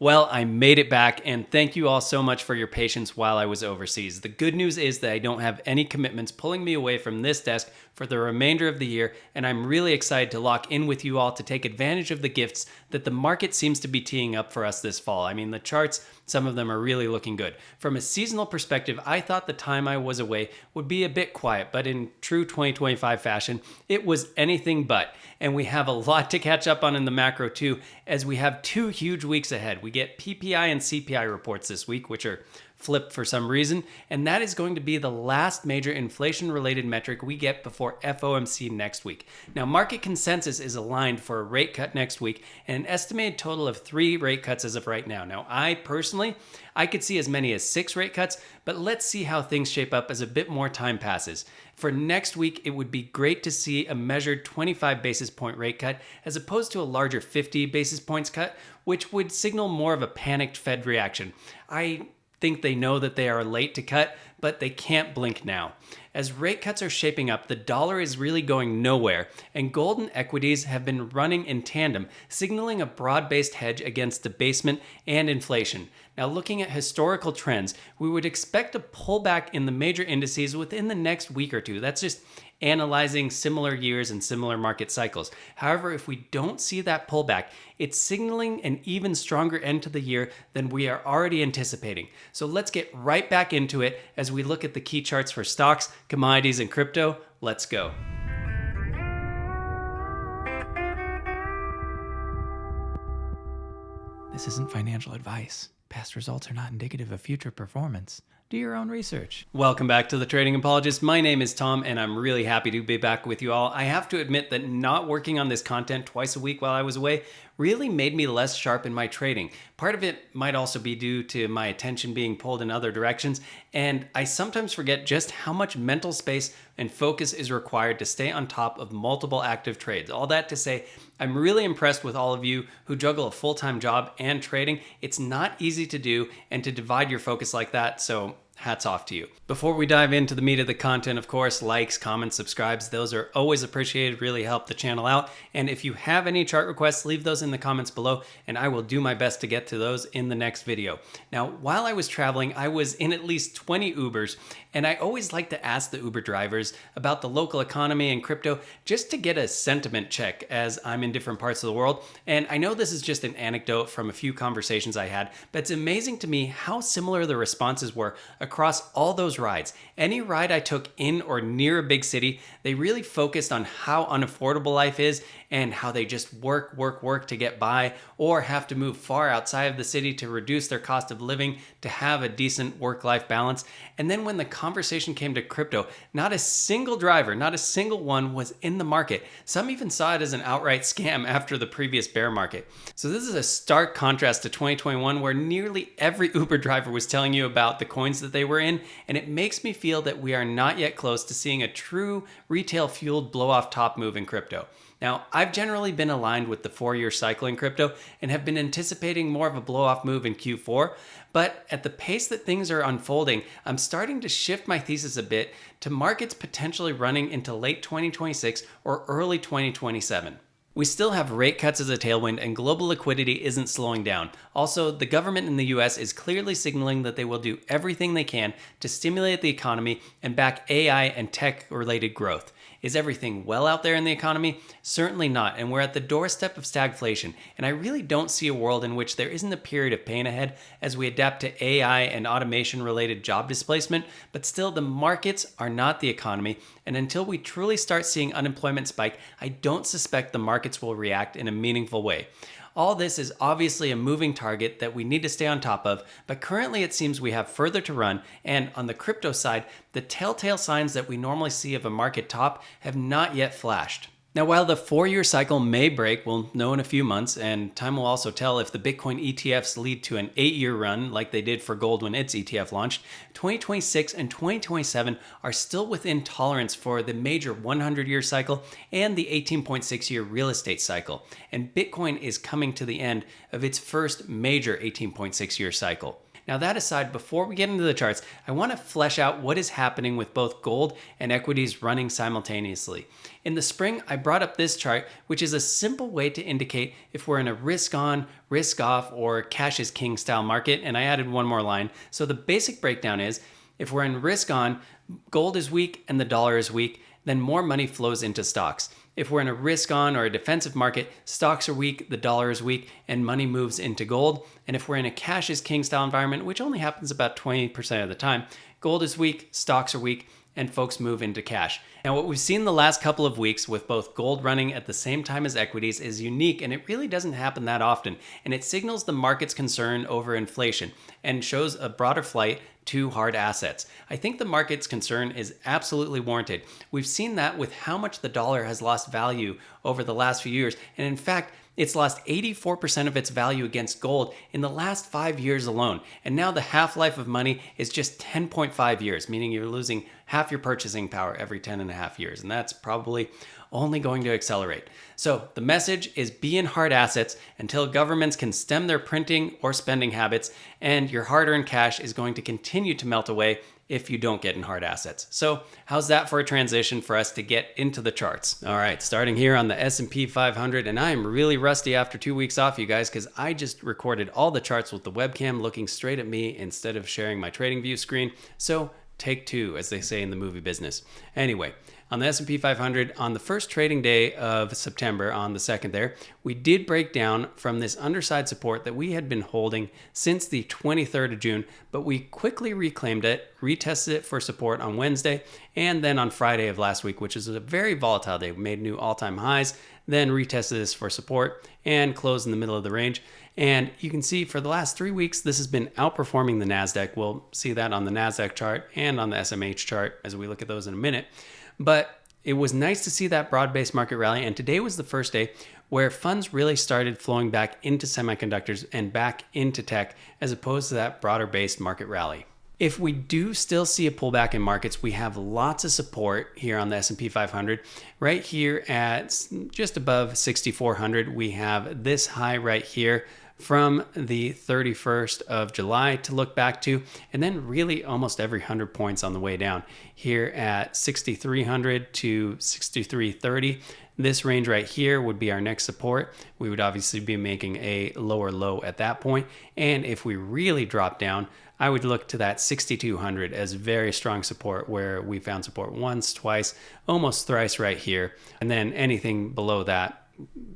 Well, I made it back, and thank you all so much for your patience while I was overseas. The good news is that I don't have any commitments pulling me away from this desk for the remainder of the year, and I'm really excited to lock in with you all to take advantage of the gifts that the market seems to be teeing up for us this fall. I mean, the charts, some of them are really looking good. From a seasonal perspective, I thought the time I was away would be a bit quiet, but in true 2025 fashion, it was anything but. And we have a lot to catch up on in the macro too, as we have 2 huge weeks ahead. We get PPI and CPI reports this week, which are flipped for some reason, and that is going to be the last major inflation-related metric we get before FOMC next week. Now, market consensus is aligned for a rate cut next week, and an estimated total of 3 rate cuts as of right now. Now, I could see as many as 6 rate cuts, but let's see how things shape up as a bit more time passes. For next week, it would be great to see a measured 25 basis point rate cut as opposed to a larger 50 basis points cut, which would signal more of a panicked Fed reaction. I think they know that they are late to cut, but they can't blink now. As rate cuts are shaping up, the dollar is really going nowhere, and gold and equities have been running in tandem, signaling a broad-based hedge against debasement and inflation. Now, looking at historical trends, we would expect a pullback in the major indices within the next week or two. That's just analyzing similar years and similar market cycles. However, if we don't see that pullback, it's signaling an even stronger end to the year than we are already anticipating. So let's get right back into it as we look at the key charts for stocks, commodities, and crypto. Let's go. This isn't financial advice. Past results are not indicative of future performance. Do your own research. Welcome back to the Trading Apologist. My name is Tom, and I'm really happy to be back with you all. I have to admit that not working on this content twice a week while I was away really made me less sharp in my trading. Part of it might also be due to my attention being pulled in other directions, and I sometimes forget just how much mental space and focus is required to stay on top of multiple active trades. All that to say, I'm really impressed with all of you who juggle a full-time job and trading. It's not easy to do and to divide your focus like that, so hats off to you. Before we dive into the meat of the content, of course, likes, comments, subscribes, those are always appreciated, really help the channel out. And if you have any chart requests, leave those in the comments below, and I will do my best to get to those in the next video. Now, while I was traveling, I was in at least 20 Ubers, and I always like to ask the Uber drivers about the local economy and crypto just to get a sentiment check as I'm in different parts of the world. And I know this is just an anecdote from a few conversations I had, but it's amazing to me how similar the responses were across all those rides. Any ride I took in or near a big city, they really focused on how unaffordable life is and how they just work to get by, or have to move far outside of the city to reduce their cost of living to have a decent work-life balance. And then when the conversation came to crypto, not a single driver, not a single one was in the market. Some even saw it as an outright scam after the previous bear market. So this is a stark contrast to 2021, where nearly every Uber driver was telling you about the coins that they were in, and it makes me feel that we are not yet close to seeing a true retail-fueled blow-off top move in crypto. Now, I've generally been aligned with the 4-year cycle in crypto and have been anticipating more of a blow-off move in Q4, but at the pace that things are unfolding, I'm starting to shift my thesis a bit to markets potentially running into late 2026 or early 2027. We still have rate cuts as a tailwind, and global liquidity isn't slowing down. Also, the government in the US is clearly signaling that they will do everything they can to stimulate the economy and back AI and tech-related growth. Is everything well out there in the economy? Certainly not, and we're at the doorstep of stagflation, and I really don't see a world in which there isn't a period of pain ahead as we adapt to AI and automation-related job displacement, but still the markets are not the economy, and until we truly start seeing unemployment spike, I don't suspect the markets will react in a meaningful way. All this is obviously a moving target that we need to stay on top of, but currently it seems we have further to run, and on the crypto side, the telltale signs that we normally see of a market top have not yet flashed. Now, while the 4-year cycle may break, we'll know in a few months, and time will also tell if the Bitcoin ETFs lead to an 8-year run like they did for gold when its ETF launched. 2026 and 2027 are still within tolerance for the major 100-year cycle and the 18.6-year real estate cycle, and Bitcoin is coming to the end of its first major 18.6-year cycle. Now that aside, before we get into the charts, I want to flesh out what is happening with both gold and equities running simultaneously. In the spring, I brought up this chart, which is a simple way to indicate if we're in a risk on, risk off, or cash is king style market, and I added one more line. So the basic breakdown is, if we're in risk on, gold is weak and the dollar is weak, then more money flows into stocks. If we're in a risk on or a defensive market, stocks are weak, the dollar is weak, and money moves into gold. And if we're in a cash is king style environment, which only happens about 20% of the time, gold is weak, stocks are weak, and folks move into cash. Now, what we've seen the last couple of weeks with both gold running at the same time as equities is unique, and it really doesn't happen that often. And it signals the market's concern over inflation and shows a broader flight to hard assets. I think the market's concern is absolutely warranted. We've seen that with how much the dollar has lost value over the last few years. And in fact, it's lost 84% of its value against gold in the last 5 years alone. And now the half-life of money is just 10.5 years, meaning you're losing half your purchasing power every 10.5 years. And that's probably only going to accelerate. So the message is be in hard assets until governments can stem their printing or spending habits, and your hard-earned cash is going to continue to melt away if you don't get in hard assets. So how's that for a transition for us to get into the charts? All right, starting here on the S&P 500, and I am really rusty after 2 weeks off, you guys, because I just recorded all the charts with the webcam looking straight at me instead of sharing my trading view screen. So take two, as they say in the movie business. Anyway, on the S&P 500, on the first trading day of September, on the 2nd there, we did break down from this underside support that we had been holding since the 23rd of June, but we quickly reclaimed it, retested it for support on Wednesday, and then on Friday of last week, which is a very volatile day. We made new all-time highs, then retested this for support, and closed in the middle of the range. And you can see for the last 3 weeks, this has been outperforming the NASDAQ. We'll see that on the NASDAQ chart and on the SMH chart as we look at those in a minute. But it was nice to see that broad-based market rally, and today was the first day where funds really started flowing back into semiconductors and back into tech as opposed to that broader-based market rally. If we do still see a pullback in markets, we have lots of support here on the S&P 500. Right here at just above 6,400, we have this high right here from the 31st of July to look back to, and then really almost every 100 points on the way down here at 6,300 to 6,330. This range right here would be our next support. We would obviously be making a lower low at that point. And if we really drop down, I would look to that 6,200 as very strong support, where we found support once, twice, almost thrice right here. And then anything below that,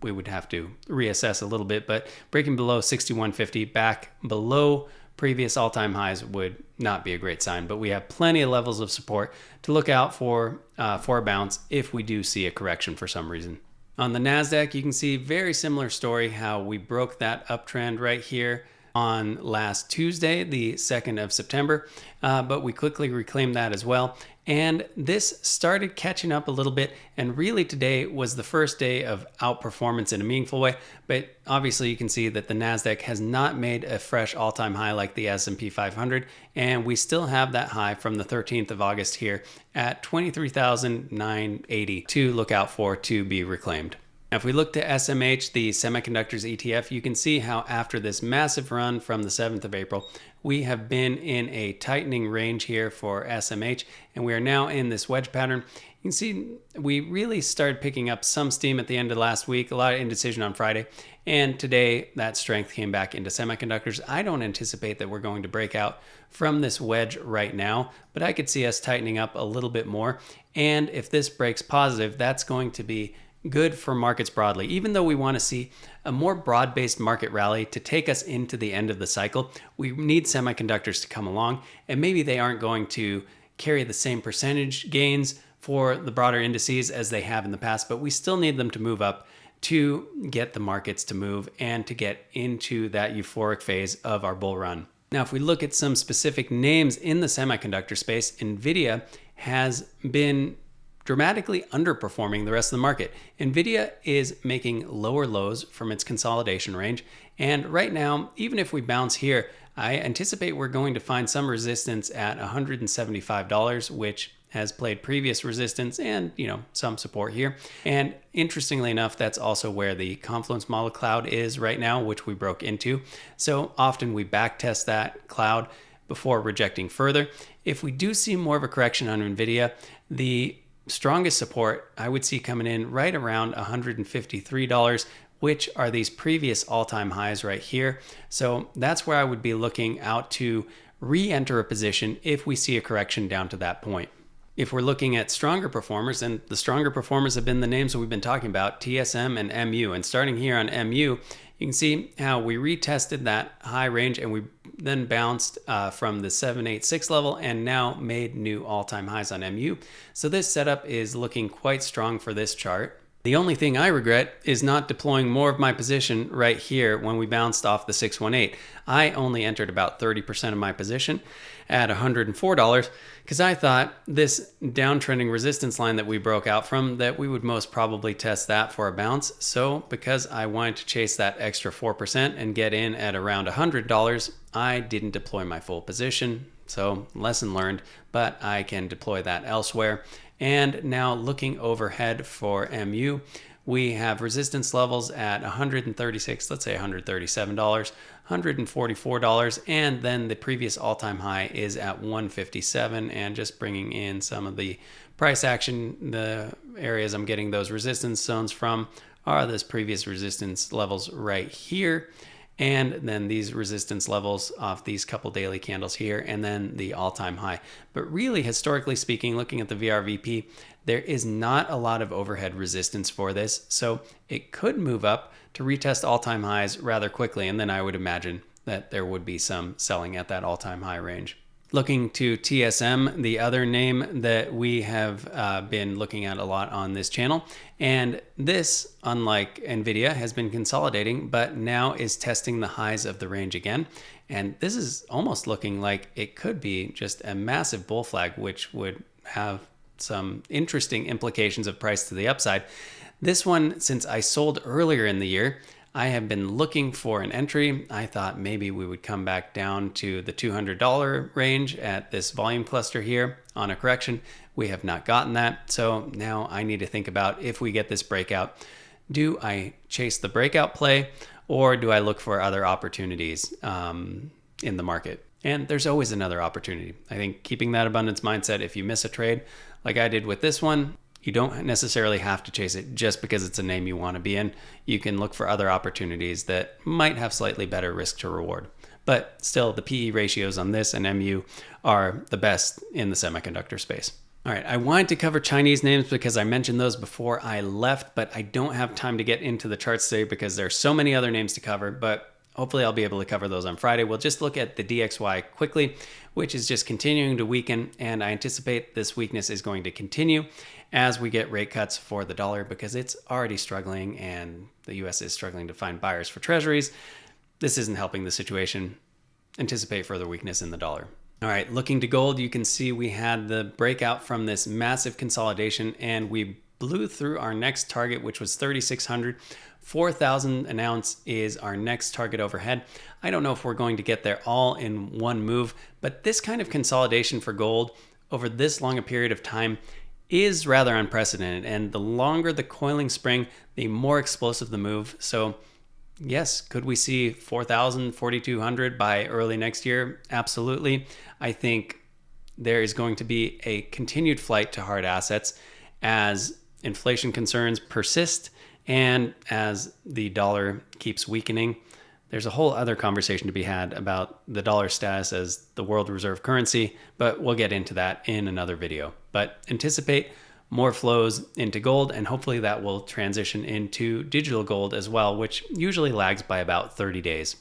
we would have to reassess a little bit, but breaking below 6150 back below previous all-time highs would not be a great sign. But we have plenty of levels of support to look out for a bounce if we do see a correction for some reason. On the NASDAQ, you can see very similar story, how we broke that uptrend right here on last Tuesday, the 2nd of September, but we quickly reclaimed that as well. And this started catching up a little bit, and really today was the first day of outperformance in a meaningful way. But obviously you can see that the NASDAQ has not made a fresh all-time high like the S&P 500, and we still have that high from the 13th of August here at 23,980 to look out for to be reclaimed. Now, if we look to SMH, the semiconductors ETF, you can see how after this massive run from the 7th of April, we have been in a tightening range here for SMH, and we are now in this wedge pattern. You can see we really started picking up some steam at the end of last week, a lot of indecision on Friday, and today that strength came back into semiconductors. I don't anticipate that we're going to break out from this wedge right now, but I could see us tightening up a little bit more, and if this breaks positive, that's going to be good for markets broadly. Even though we want to see a more broad-based market rally to take us into the end of the cycle, we need semiconductors to come along, and maybe they aren't going to carry the same percentage gains for the broader indices as they have in the past, but we still need them to move up to get the markets to move and to get into that euphoric phase of our bull run. Now, if we look at some specific names in the semiconductor space, NVIDIA has been dramatically underperforming the rest of the market. NVIDIA is making lower lows from its consolidation range. And right now, even if we bounce here, I anticipate we're going to find some resistance at $175, which has played previous resistance and, some support here. And interestingly enough, that's also where the confluence model cloud is right now, which we broke into. So often we backtest that cloud before rejecting further. If we do see more of a correction on NVIDIA, the strongest support I would see coming in right around $153, which are these previous all-time highs right here. So that's where I would be looking out to re-enter a position if we see a correction down to that point. If we're looking at stronger performers, and the stronger performers have been the names that we've been talking about, TSM and MU. And starting here on MU, you can see how we retested that high range and we then bounced from the 786 level and now made new all-time highs on MU. So this setup is looking quite strong for this chart. The only thing I regret is not deploying more of my position right here when we bounced off the 618. I only entered about 30% of my position at $104 because I thought this downtrending resistance line that we broke out from, that we would most probably test that for a bounce. So because I wanted to chase that extra 4% and get in at around $100, I didn't deploy my full position. So lesson learned, but I can deploy that elsewhere. And now looking overhead for MU, we have resistance levels at $136, let's say $137, $144, and then the previous all-time high is at $157. And just bringing in some of the price action, the areas I'm getting those resistance zones from are this previous resistance levels right here. And then these resistance levels off these couple daily candles here, and then the all-time high. But really, historically speaking, looking at the VRVP, there is not a lot of overhead resistance for this. So it could move up to retest all-time highs rather quickly. And then I would imagine that there would be some selling at that all-time high range. Looking to TSM, the other name that we have been looking at a lot on this channel. And this, unlike NVIDIA, has been consolidating, but now is testing the highs of the range again. And this is almost looking like it could be just a massive bull flag, which would have some interesting implications of price to the upside. This one, since I sold earlier in the year, I have been looking for an entry. I thought maybe we would come back down to the $200 range at this volume cluster here on a correction. We have not gotten that. So now I need to think about, if we get this breakout, do I chase the breakout play or do I look for other opportunities in the market? And there's always another opportunity. I think keeping that abundance mindset, if you miss a trade like I did with this one, you don't necessarily have to chase it just because it's a name you want to be in. You can look for other opportunities that might have slightly better risk to reward. But still, the PE ratios on this and MU are the best in the semiconductor space. All right, I wanted to cover Chinese names because I mentioned those before I left, but I don't have time to get into the charts today because there's so many other names to cover, but hopefully I'll be able to cover those on Friday. We'll just look at the DXY quickly, which is just continuing to weaken, and I anticipate this weakness is going to continue as we get rate cuts for the dollar because it's already struggling and the US is struggling to find buyers for treasuries. This isn't helping the situation. Anticipate further weakness in the dollar. All right, looking to gold, you can see we had the breakout from this massive consolidation and we blew through our next target, which was 3,600. 4,000 an ounce is our next target overhead. I don't know if we're going to get there all in one move, but this kind of consolidation for gold over this long a period of time is rather unprecedented. And the longer the coiling spring, the more explosive the move. So yes, could we see 4,000, 4,200 by early next year? Absolutely. I think there is going to be a continued flight to hard assets as inflation concerns persist and as the dollar keeps weakening. There's a whole other conversation to be had about the dollar status as the world reserve currency, but we'll get into that in another video. But anticipate more flows into gold, and hopefully that will transition into digital gold as well, which usually lags by about 30 days.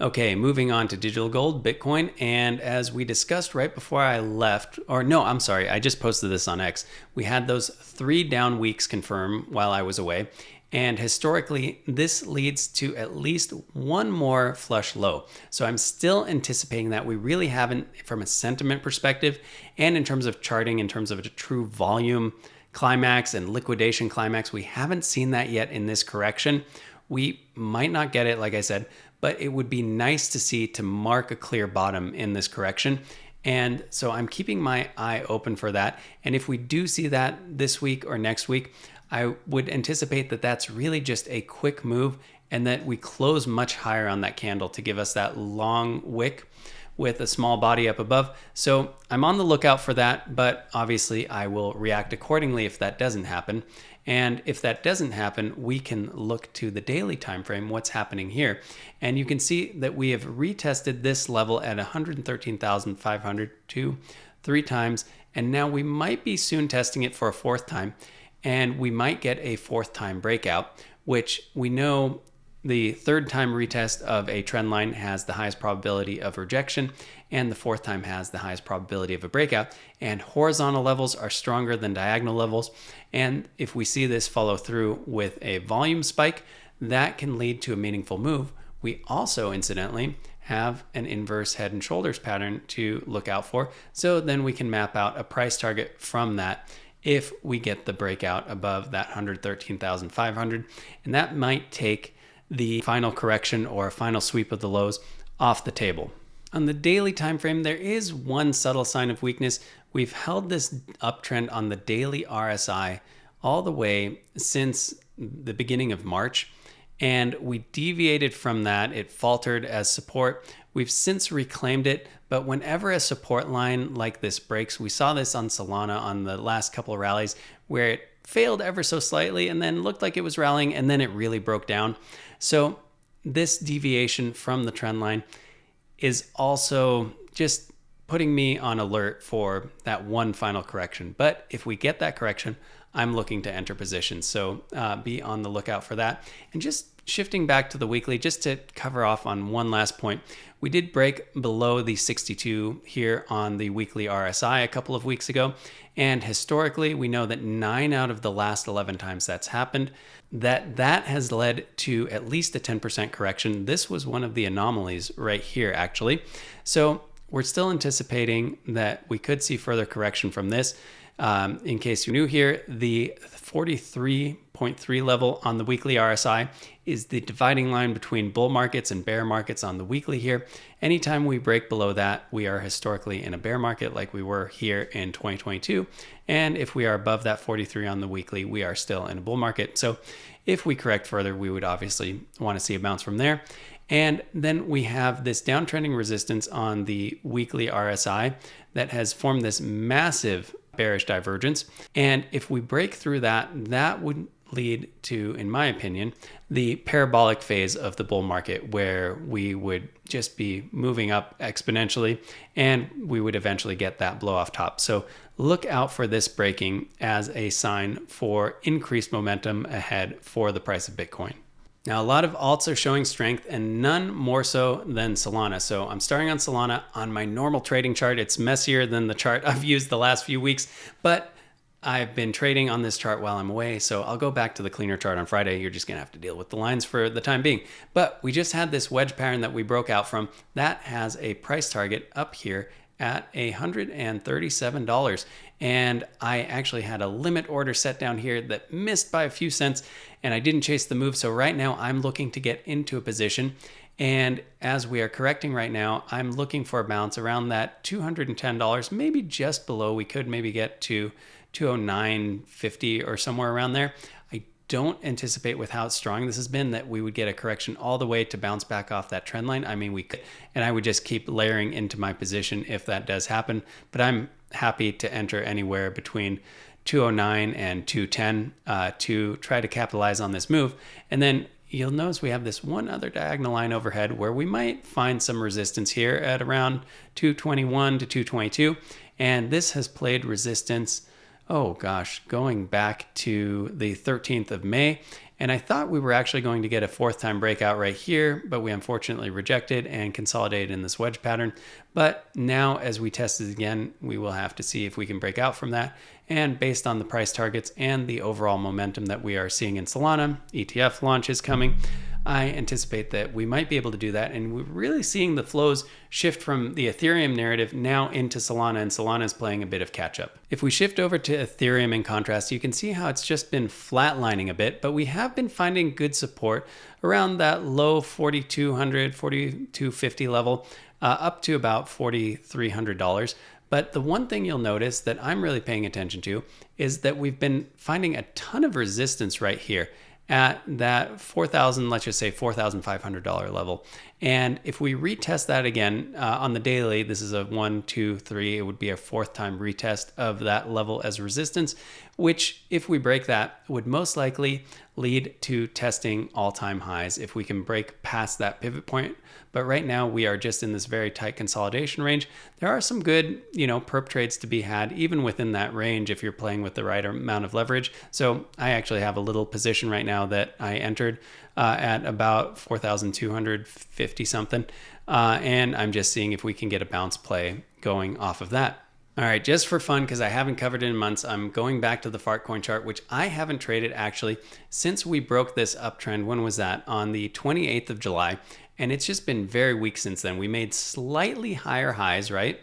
Okay, moving on to digital gold, Bitcoin, and as we discussed right before I left, or no, I'm sorry, I just posted this on X. We had those 3 down weeks confirm while I was away, and historically, this leads to at least one more flush low. So I'm still anticipating that. We really haven't, from a sentiment perspective, and in terms of charting, in terms of a true volume climax and liquidation climax, we haven't seen that yet in this correction. We might not get it, like I said, but it would be nice to see to mark a clear bottom in this correction. And so I'm keeping my eye open for that. And if we do see that this week or next week, I would anticipate that that's really just a quick move and that we close much higher on that candle to give us that long wick with a small body up above. So I'm on the lookout for that, but obviously I will react accordingly if that doesn't happen. And if that doesn't happen, we can look to the daily time frame, what's happening here. And you can see that we have retested this level at 113,500 3 times, and now we might be soon testing it for a 4th time, and we might get a 4th time breakout, which we know the 3rd time retest of a trend line has the highest probability of rejection, and the 4th time has the highest probability of a breakout. And horizontal levels are stronger than diagonal levels. And if we see this follow through with a volume spike, that can lead to a meaningful move. We also, incidentally, have an inverse head and shoulders pattern to look out for. So then we can map out a price target from that if we get the breakout above that 113,500. And that might take the final correction or final sweep of the lows off the table. On the daily time frame, there is one subtle sign of weakness. We've held this uptrend on the daily RSI all the way since the beginning of March, and we deviated from that. It faltered as support. We've since reclaimed it, but whenever a support line like this breaks, we saw this on Solana on the last couple of rallies where it failed ever so slightly and then looked like it was rallying, and then it really broke down. So this deviation from the trend line is also just putting me on alert for that one final correction. But if we get that correction, I'm looking to enter positions. So be on the lookout for that. And just shifting back to the weekly, just to cover off on one last point, we did break below the 62 here on the weekly RSI a couple of weeks ago. And historically, we know that 9 out of the last 11 times that's happened, that has led to at least a 10% correction. This was one of the anomalies right here, actually. So we're still anticipating that we could see further correction from this. In case you're new here, the 43.3 level on the weekly RSI is the dividing line between bull markets and bear markets on the weekly here. Anytime we break below that, we are historically in a bear market like we were here in 2022. And if we are above that 43 on the weekly, we are still in a bull market. So if we correct further, we would obviously want to see a bounce from there. And then we have this downtrending resistance on the weekly RSI that has formed this massive bearish divergence. And if we break through that, that would lead to, in my opinion, the parabolic phase of the bull market, where we would just be moving up exponentially and we would eventually get that blow off top. So look out for this breaking as a sign for increased momentum ahead for the price of Bitcoin. Now, a lot of alts are showing strength, and none more so than Solana. So I'm starting on Solana on my normal trading chart. It's messier than the chart I've used the last few weeks, but I've been trading on this chart while I'm away. So I'll go back to the cleaner chart on Friday. You're just gonna have to deal with the lines for the time being. But we just had this wedge pattern that we broke out from that has a price target up here at $137. And I actually had a limit order set down here that missed by a few cents, and I didn't chase the move. So right now I'm looking to get into a position. And as we are correcting right now, I'm looking for a bounce around that $210, maybe just below. We could maybe get to 209.50 or somewhere around there. I don't anticipate, with how strong this has been, that we would get a correction all the way to bounce back off that trend line. I mean, we could, and I would just keep layering into my position if that does happen. But I'm happy to enter anywhere between 209 and 210 to try to capitalize on this move. And then you'll notice we have this one other diagonal line overhead where we might find some resistance here at around 221 to 222. And this has played resistance, oh gosh, going back to the 13th of May. And I thought we were actually going to get a 4th time breakout right here, but we unfortunately rejected and consolidated in this wedge pattern. But now as we test it again, we will have to see if we can break out from that. And based on the price targets and the overall momentum that we are seeing in Solana, ETF launch is coming, I anticipate that we might be able to do that. And we're really seeing the flows shift from the Ethereum narrative now into Solana, and Solana is playing a bit of catch up. If we shift over to Ethereum in contrast, you can see how it's just been flatlining a bit, but we have been finding good support around that low 4,200, 4,250 level, up to about $4,300. But the one thing you'll notice that I'm really paying attention to is that we've been finding a ton of resistance right here at that 4,000, let's just say $4,500 level. And if we retest that again on the daily, this is a 1, 2, 3, it would be a fourth time retest of that level as resistance, which if we break that would most likely lead to testing all-time highs if we can break past that pivot point. But right now we are just in this very tight consolidation range. There are some good, perp trades to be had even within that range if you're playing with the right amount of leverage. So I actually have a little position right now that I entered at about 4,250 something. And I'm just seeing if we can get a bounce play going off of that. All right, just for fun, because I haven't covered it in months, I'm going back to the Fartcoin chart, which I haven't traded actually since we broke this uptrend. When was that? On the 28th of July. And it's just been very weak since then. We made slightly higher highs, right?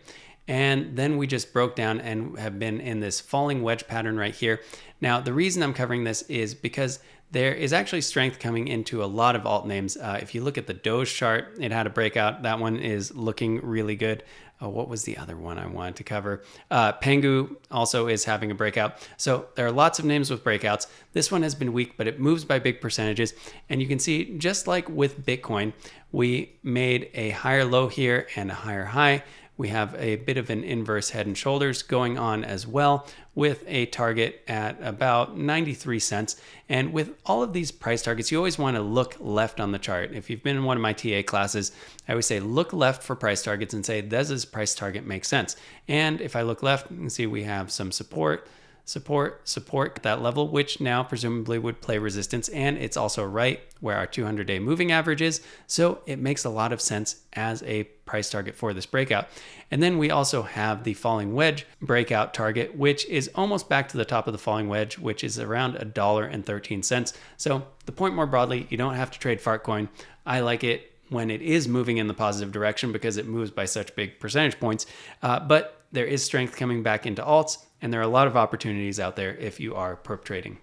And then we just broke down and have been in this falling wedge pattern right here. Now, the reason I'm covering this is because there is actually strength coming into a lot of alt names. If you look at the Doge chart, it had a breakout. That one is looking really good. What was the other one I wanted to cover? Pengu also is having a breakout. So there are lots of names with breakouts. This one has been weak, but it moves by big percentages. And you can see, just like with Bitcoin, we made a higher low here and a higher high. We have a bit of an inverse head and shoulders going on as well, with a target at about 93 cents. And with all of these price targets, you always want to look left on the chart. If you've been in one of my TA classes, I always say look left for price targets and say, does this price target make sense? And if I look left, you can see we have some support at that level, which now presumably would play resistance. And it's also right where our 200-day moving average is. So it makes a lot of sense as a price target for this breakout. And then we also have the falling wedge breakout target, which is almost back to the top of the falling wedge, which is around $1.13. So the point more broadly, you don't have to trade Fartcoin. I like it when it is moving in the positive direction because it moves by such big percentage points. But there is strength coming back into alts, and there are a lot of opportunities out there if you are perp trading.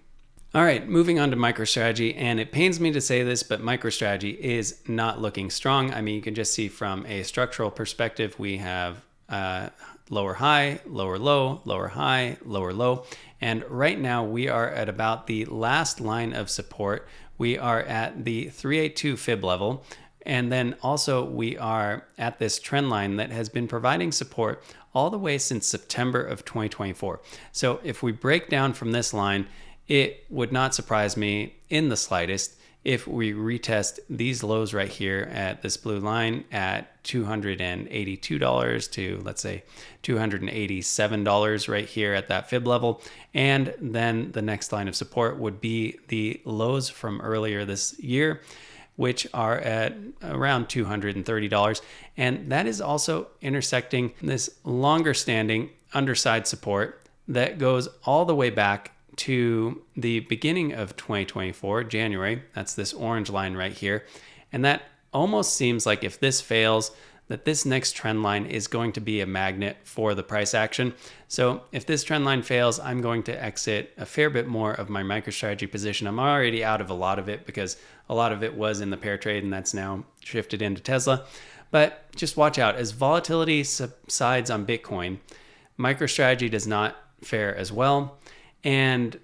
All right, moving on to MicroStrategy, and it pains me to say this, but MicroStrategy is not looking strong. I mean, you can just see from a structural perspective, we have lower high, lower low, lower high, lower low. And right now we are at about the last line of support. We are at the 382 fib level. And then also we are at this trend line that has been providing support all the way since September of 2024. So if we break down from this line, it would not surprise me in the slightest if we retest these lows right here at this blue line at $282 to, let's say, $287 right here at that fib level. And then the next line of support would be the lows from earlier this year, which are at around $230. And that is also intersecting this longer standing underside support that goes all the way back to the beginning of 2024, January. That's this orange line right here. And that almost seems like if this fails, that this next trend line is going to be a magnet for the price action. So if this trend line fails, I'm going to exit a fair bit more of my MicroStrategy position. I'm already out of a lot of it because a lot of it was in the pair trade and that's now shifted into Tesla. But just watch out. As volatility subsides on Bitcoin, MicroStrategy does not fare as well. And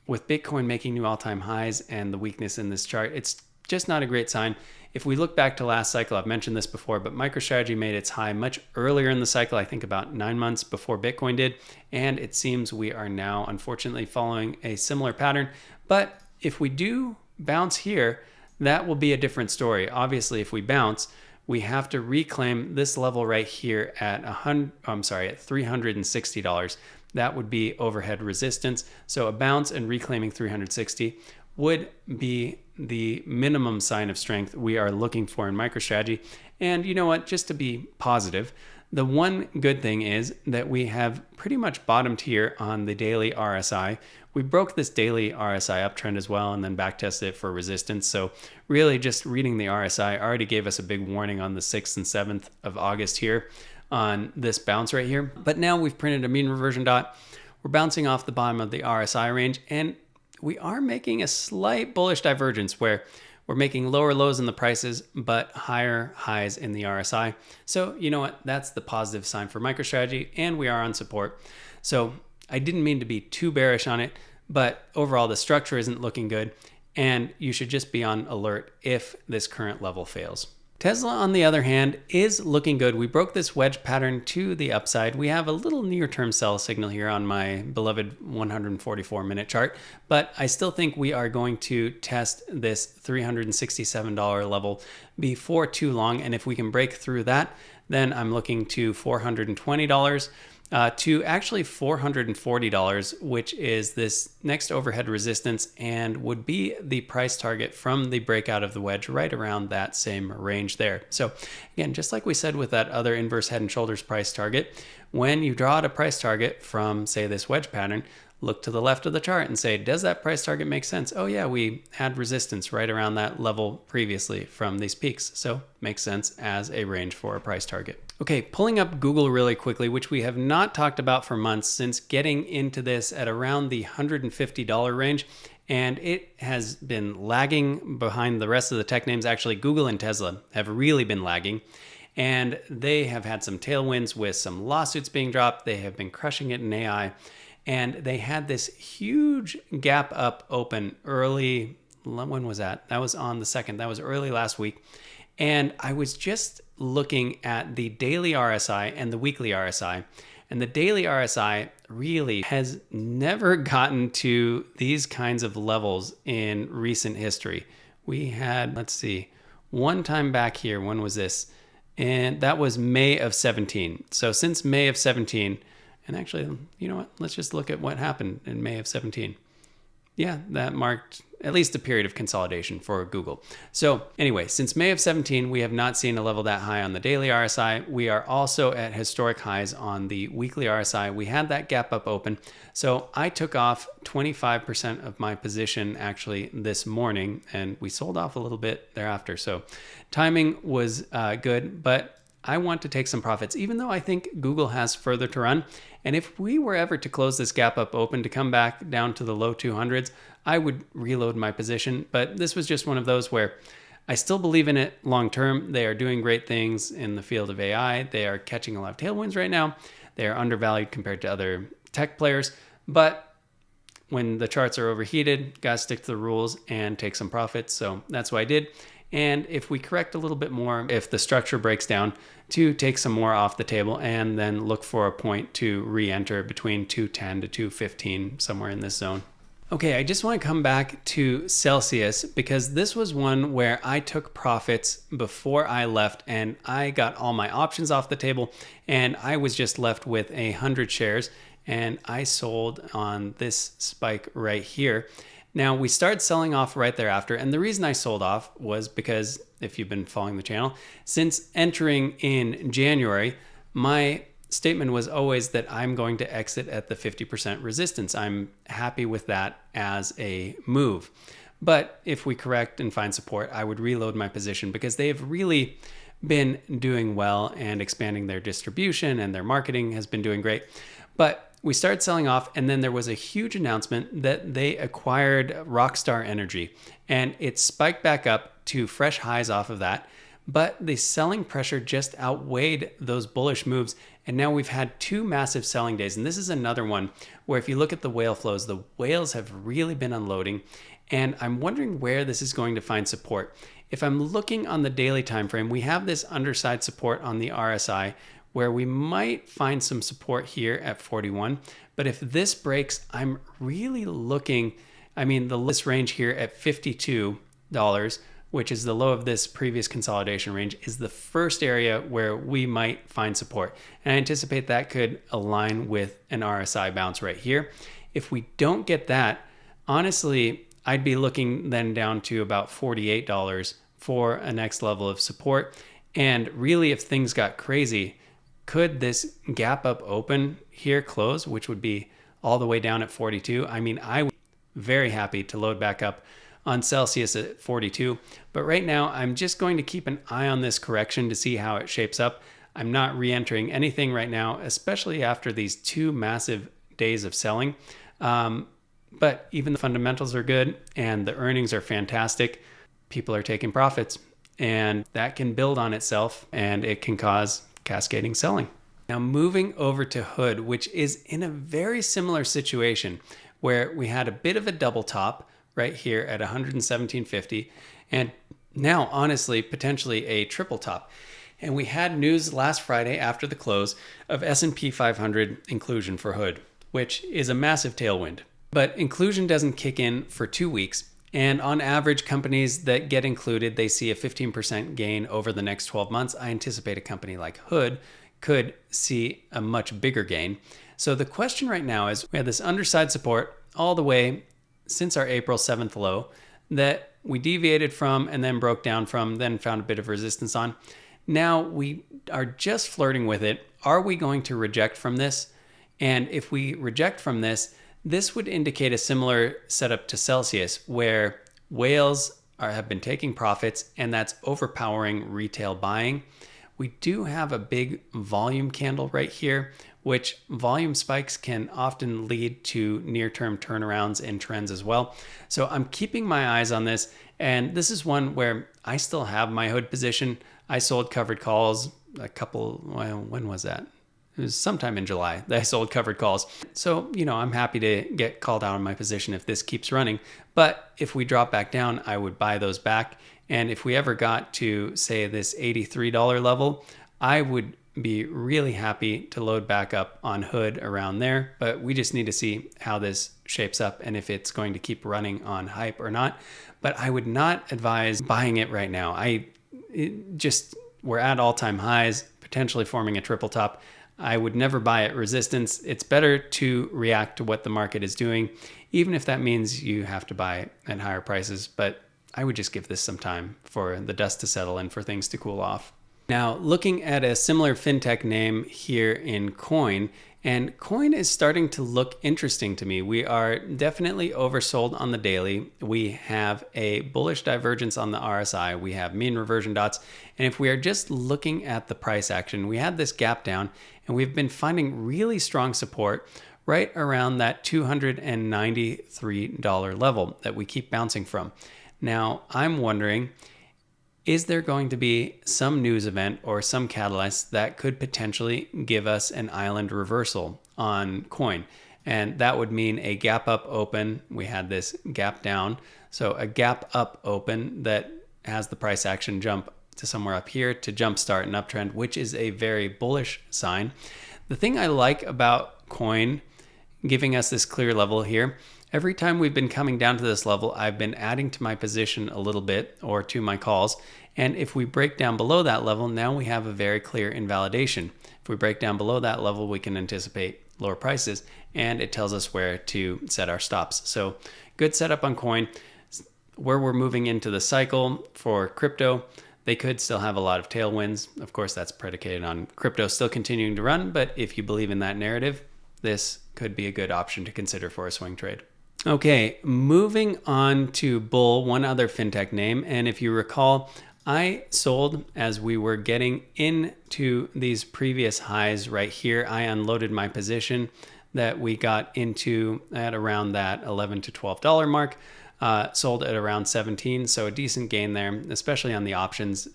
with Bitcoin making new all-time highs and the weakness in this chart, it's just not a great sign. If we look back to last cycle, I've mentioned this before, but MicroStrategy made its high much earlier in the cycle, I think about 9 months before Bitcoin did. And it seems we are now, unfortunately, following a similar pattern. But if we do bounce here, that will be a different story. Obviously, if we bounce, we have to reclaim this level right here at $360. That would be overhead resistance. So a bounce and reclaiming 360 would be the minimum sign of strength we are looking for in MicroStrategy. And you know what, just to be positive, The one good thing is that we have pretty much bottomed here on the daily RSI. We broke this daily RSI uptrend as well and then back tested it for resistance. So really just reading the RSI already gave us a big warning on the 6th and 7th of August here on this bounce right here. But now we've printed a mean reversion dot. We're bouncing off the bottom of the RSI range, and we are making a slight bullish divergence where we're making lower lows in the prices, but higher highs in the RSI. So you know what? That's the positive sign for MicroStrategy, and we are on support. So I didn't mean to be too bearish on it, but overall the structure isn't looking good, and you should just be on alert if this current level fails. Tesla, on the other hand, is looking good. We broke this wedge pattern to the upside. We have a little near-term sell signal here on my beloved 144-minute chart, but I still think we are going to test this $367 level before too long, and if we can break through that, then I'm looking to $420 to actually $440, which is this next overhead resistance and would be the price target from the breakout of the wedge right around that same range there. So again, just like we said with that other inverse head and shoulders price target, when you draw out a price target from, say, this wedge pattern, look to the left of the chart and say, does that price target make sense? Oh yeah, we had resistance right around that level previously from these peaks. So makes sense as a range for a price target. Okay, pulling up Google really quickly, which we have not talked about for months since getting into this at around the $150 range. And it has been lagging behind the rest of the tech names. Actually, Google and Tesla have really been lagging. And they have had some tailwinds with some lawsuits being dropped. They have been crushing it in AI. And they had this huge gap up open early. When was that? That was on the 2nd. That was early last week. And I was just looking at the daily RSI and the weekly RSI. And the daily RSI really has never gotten to these kinds of levels in recent history. We had, let's see, one time back here. When was this? And that was May of 17. So since May of 17, and actually, you know what? Let's just look at what happened in May of 17. Yeah, that marked at least a period of consolidation for Google. So anyway, since May of 17, we have not seen a level that high on the daily RSI. We are also at historic highs on the weekly RSI. We had that gap up open. So I took off 25% of my position actually this morning, and we sold off a little bit thereafter. So timing was good, but I want to take some profits, even though I think Google has further to run. And if we were ever to close this gap up open to come back down to the low 200s, I would reload my position. But this was just one of those where I still believe in it long term. They are doing great things in the field of AI. They are catching a lot of tailwinds right now. They are undervalued compared to other tech players. But when the charts are overheated, gotta stick to the rules and take some profits. So that's what I did. And if we correct a little bit more, if the structure breaks down, to take some more off the table and then look for a point to re-enter between 210 to 215, somewhere in this zone. Okay, I just want to come back to Celsius because this was one where I took profits before I left and I got all my options off the table and I was just left with 100 shares and I sold on this spike right here. Now we started selling off right thereafter, and the reason I sold off was because, if you've been following the channel, since entering in January, my statement was always that I'm going to exit at the 50% resistance. I'm happy with that as a move. But if we correct and find support, I would reload my position because they have really been doing well and expanding their distribution and their marketing has been doing great. But we started selling off, and then there was a huge announcement that they acquired Rockstar Energy, and it spiked back up to fresh highs off of that. But the selling pressure just outweighed those bullish moves, and now we've had 2 massive selling days. And this is another one where if you look at the whale flows, the whales have really been unloading, and I'm wondering where this is going to find support. If I'm looking on the daily time frame, we have this underside support on the RSI, where we might find some support here at 41. But if this breaks, I'm really looking, this range here at $52, which is the low of this previous consolidation range, is the first area where we might find support. And I anticipate that could align with an RSI bounce right here. If we don't get that, honestly, I'd be looking then down to about $48 for a next level of support. And really, if things got crazy, could this gap up open here close, which would be all the way down at 42? I mean, I would be very happy to load back up on Celsius at 42. But right now, I'm just going to keep an eye on this correction to see how it shapes up. I'm not re-entering anything right now, especially after these 2 massive days of selling. But even the fundamentals are good and the earnings are fantastic. People are taking profits, and that can build on itself and it can cause cascading selling. Now moving over to Hood, which is in a very similar situation where we had a bit of a double top right here at 117.50, and now honestly potentially a triple top. And we had news last Friday after the close of S&P 500 inclusion for Hood, which is a massive tailwind. But inclusion doesn't kick in for 2 weeks. And on average, companies that get included, they see a 15% gain over the next 12 months. I anticipate a company like Hood could see a much bigger gain. So the question right now is, we had this underside support all the way since our April 7th low that we deviated from and then broke down from, then found a bit of resistance on. Now we are just flirting with it. Are we going to reject from this? And if we reject from this, this would indicate a similar setup to Celsius, where whales have been taking profits, and that's overpowering retail buying. We do have a big volume candle right here, which volume spikes can often lead to near-term turnarounds in trends as well. So I'm keeping my eyes on this, and this is one where I still have my Hood position. I sold covered calls when was that? It was sometime in July that I sold covered calls. So, I'm happy to get called out on my position if this keeps running. But if we drop back down, I would buy those back. And if we ever got to, say, this $83 level, I would be really happy to load back up on Hood around there. But we just need to see how this shapes up and if it's going to keep running on hype or not. But I would not advise buying it right now. We're at all-time highs, potentially forming a triple top. I would never buy at resistance. It's better to react to what the market is doing, even if that means you have to buy at higher prices. But I would just give this some time for the dust to settle and for things to cool off. Now, looking at a similar fintech name here in Coin, and Coin is starting to look interesting to me. We are definitely oversold on the daily. We have a bullish divergence on the RSI. We have mean reversion dots. And if we are just looking at the price action, we had this gap down, and we've been finding really strong support right around that $293 level that we keep bouncing from. Now, I'm wondering, is there going to be some news event or some catalyst that could potentially give us an island reversal on Coin? And that would mean a gap up open. We had this gap down. So a gap up open that has the price action jump to somewhere up here to jumpstart an uptrend, which is a very bullish sign. The thing I like about Coin giving us this clear level here, every time we've been coming down to this level, I've been adding to my position a little bit or to my calls. And if we break down below that level, now we have a very clear invalidation. If we break down below that level, we can anticipate lower prices, and it tells us where to set our stops. So good setup on Coin. Where we're moving into the cycle for crypto, they could still have a lot of tailwinds. Of course, that's predicated on crypto still continuing to run, but if you believe in that narrative, this could be a good option to consider for a swing trade. Okay, moving on to Bull, one other fintech name. And if you recall, I sold as we were getting into these previous highs right here. I unloaded my position that we got into at around that $11 to $12 mark. Sold at around 17, so a decent gain there, especially on the options.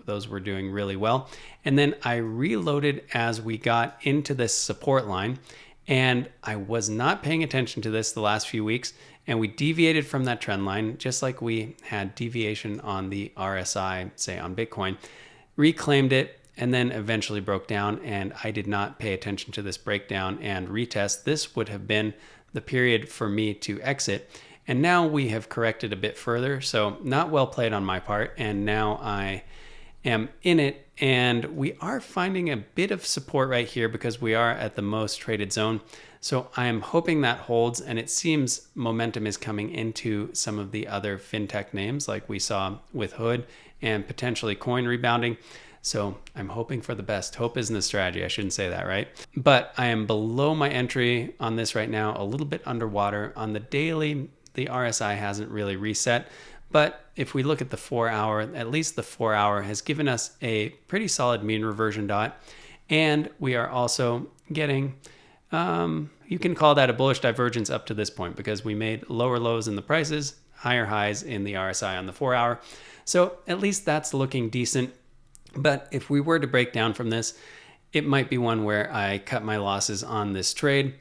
Those were doing really well. And then I reloaded as we got into this support line, and I was not paying attention to this the last few weeks, and we deviated from that trend line, just like we had deviation on the RSI, say on Bitcoin, reclaimed it, and then eventually broke down, and I did not pay attention to this breakdown and retest. This would have been the period for me to exit. And now we have corrected a bit further, so not well played on my part, and now I am in it, and we are finding a bit of support right here because we are at the most traded zone. So I am hoping that holds, and it seems momentum is coming into some of the other fintech names like we saw with Hood and potentially Coin rebounding. So I'm hoping for the best. Hope isn't a strategy. I shouldn't say that, right? But I am below my entry on this right now, a little bit underwater. On the daily, the RSI hasn't really reset. But if we look at the 4 hour, at least the 4 hour has given us a pretty solid mean reversion dot. And we are also getting, you can call that a bullish divergence up to this point, because we made lower lows in the prices, higher highs in the RSI on the 4 hour. So at least that's looking decent. But if we were to break down from this, it might be one where I cut my losses on this trade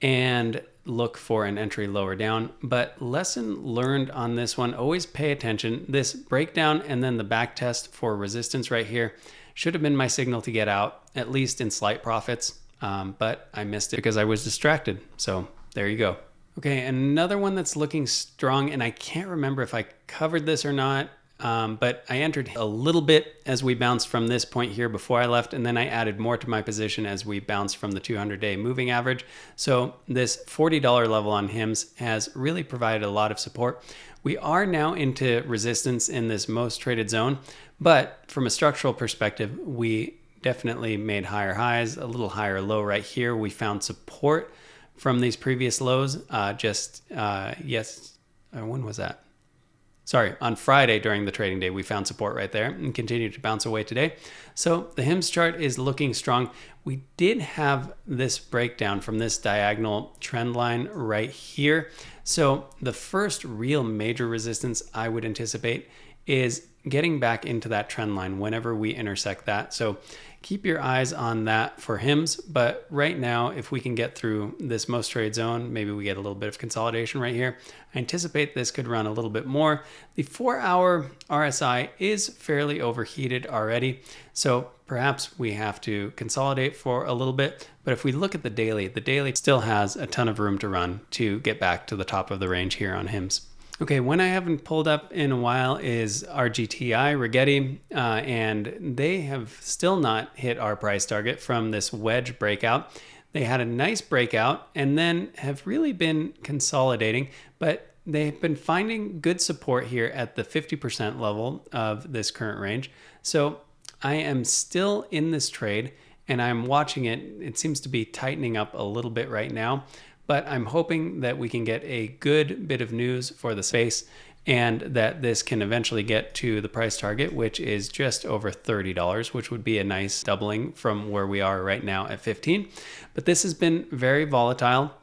and look for an entry lower down. But lesson learned on this one, always pay attention. This breakdown and then the back test for resistance right here should have been my signal to get out, at least in slight profits. But I missed it because I was distracted. So there you go. Okay, another one that's looking strong, and I can't remember if I covered this or not, but I entered a little bit as we bounced from this point here before I left, and then I added more to my position as we bounced from the 200-day moving average. So this $40 level on HIMS has really provided a lot of support. We are now into resistance in this most traded zone, but from a structural perspective, we definitely made higher highs, a little higher low right here. We found support from these previous lows when was that? Sorry, on Friday during the trading day, we found support right there and continued to bounce away today. So the HIMS chart is looking strong. We did have this breakdown from this diagonal trend line right here. So the first real major resistance I would anticipate is getting back into that trend line whenever we intersect that. So keep your eyes on that for HIMS. But right now, if we can get through this most trade zone, maybe we get a little bit of consolidation right here. I anticipate this could run a little bit more. The 4 hour RSI is fairly overheated already. So perhaps we have to consolidate for a little bit. But if we look at the daily still has a ton of room to run to get back to the top of the range here on HIMS. Okay, one I haven't pulled up in a while is RGTI, Rigetti, and they have still not hit our price target from this wedge breakout. They had a nice breakout and then have really been consolidating, but they've been finding good support here at the 50% level of this current range. So I am still in this trade and I'm watching it. It seems to be tightening up a little bit right now. But I'm hoping that we can get a good bit of news for the space and that this can eventually get to the price target, which is just over $30, which would be a nice doubling from where we are right now at 15. But this has been very volatile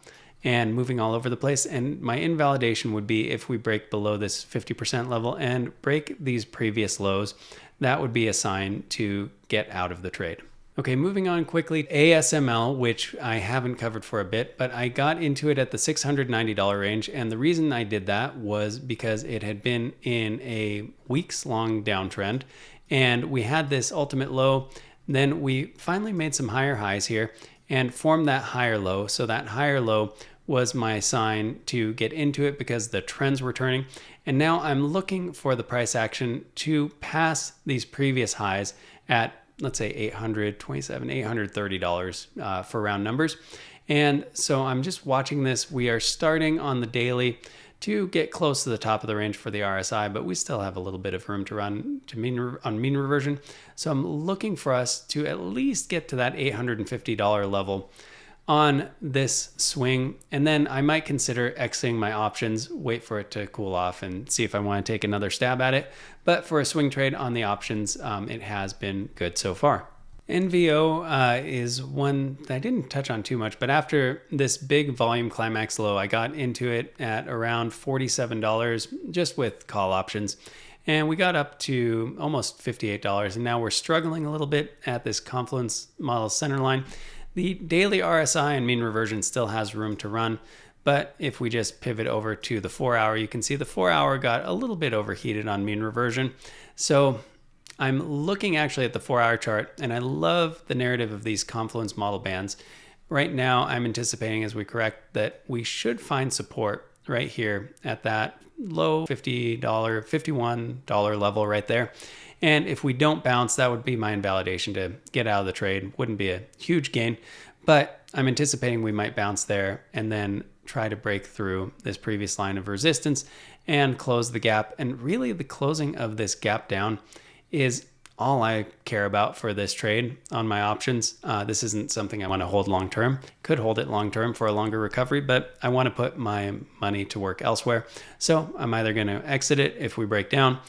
and moving all over the place. And my invalidation would be if we break below this 50% level and break these previous lows, that would be a sign to get out of the trade. Okay, moving on quickly, ASML, which I haven't covered for a bit, but I got into it at the $690 range. And the reason I did that was because it had been in a weeks-long downtrend and we had this ultimate low. Then we finally made some higher highs here and formed that higher low. So that higher low was my sign to get into it because the trends were turning. And now I'm looking for the price action to pass these previous highs at, let's say, $827, $830 for round numbers. And so I'm just watching this. We are starting on the daily to get close to the top of the range for the RSI, but we still have a little bit of room to run to mean reversion. So I'm looking for us to at least get to that $850 level on this swing. And then I might consider exiting my options, wait for it to cool off and see if I want to take another stab at it. But for a swing trade on the options, it has been good so far. NVO is one that I didn't touch on too much, but after this big volume climax low, I got into it at around $47 just with call options. And we got up to almost $58. And now we're struggling a little bit at this Confluence model center line. The daily RSI and mean reversion still has room to run, but if we just pivot over to the 4 hour, you can see the 4 hour got a little bit overheated on mean reversion. So I'm looking actually at the 4 hour chart, and I love the narrative of these Confluence model bands. Right now, I'm anticipating as we correct that we should find support right here at that low $50, $51 level right there. And if we don't bounce, that would be my invalidation to get out of the trade. Wouldn't be a huge gain, but I'm anticipating we might bounce there and then try to break through this previous line of resistance and close the gap. And really the closing of this gap down is all I care about for this trade on my options. This isn't something I want to hold long term. Could hold it long term for a longer recovery, but I want to put my money to work elsewhere. So I'm either going to exit it if we break down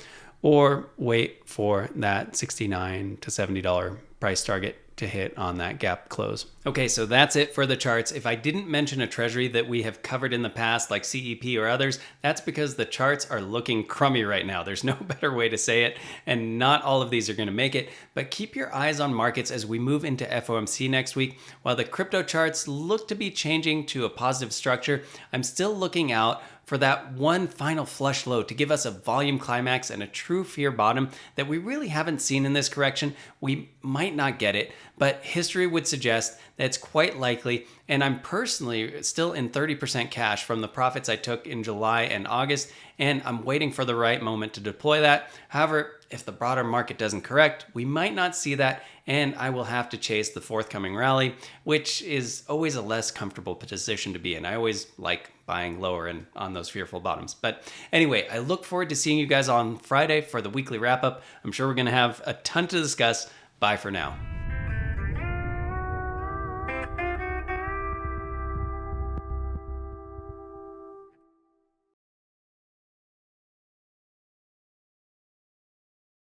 or wait for that $69 to $70 price target to hit on that gap close. Okay, so that's it for the charts. If I didn't mention a treasury that we have covered in the past, like CEP or others, that's because the charts are looking crummy right now. There's no better way to say it, and not all of these are gonna make it, but keep your eyes on markets as we move into FOMC next week. While the crypto charts look to be changing to a positive structure, I'm still looking out for that one final flush low to give us a volume climax and a true fear bottom that we really haven't seen in this correction. We might not get it, but history would suggest that it's quite likely, and I'm personally still in 30% cash from the profits I took in July and August, and I'm waiting for the right moment to deploy that. However, if the broader market doesn't correct, we might not see that, and I will have to chase the forthcoming rally, which is always a less comfortable position to be in. I always like buying lower and on those fearful bottoms. But anyway, I look forward to seeing you guys on Friday for the weekly wrap up. I'm sure we're going to have a ton to discuss. Bye for now.